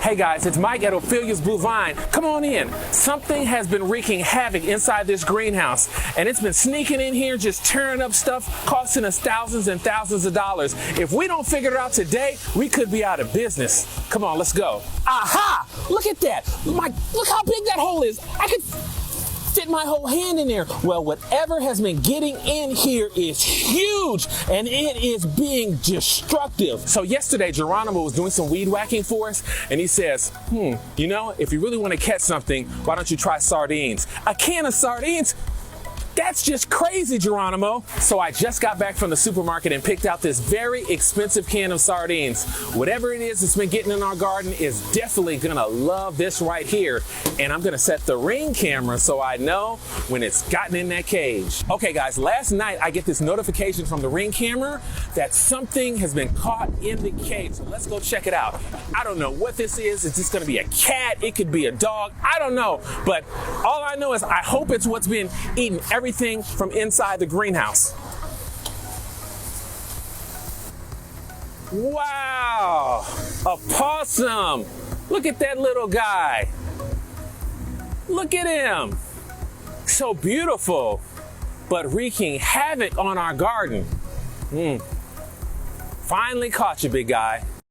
Hey guys, it's Mike at Ophelia's Blue Vine. Come on in. Something has been wreaking havoc inside this greenhouse, and it's been sneaking in here, just tearing up stuff, costing us thousands and thousands of dollars. If we don't figure it out today, we could be out of business. Come on, let's go. Aha! Look at that. Look how big that hole is. I could fit my whole hand in there. Well, whatever has been getting in here is huge, and it is being destructive. So yesterday, Geronimo was doing some weed whacking for us, and he says, you know, if you really want to catch something, why don't you try sardines? A can of sardines? That's just crazy, Geronimo. So I just got back from the supermarket and picked out this very expensive can of sardines. Whatever it is that's been getting in our garden is definitely gonna love this right here. And I'm gonna set the Ring camera so I know when it's gotten in that cage. Okay guys, last night I get this notification from the Ring camera that something has been caught in the cage. So let's go check it out. I don't know what this is. Is this gonna be a cat? It could be a dog. I don't know. But all I know is I hope it's what's been eating everything from inside the greenhouse. Wow, a possum. Look at that little guy. Look at him. So beautiful, but wreaking havoc on our garden. Finally caught you, big guy.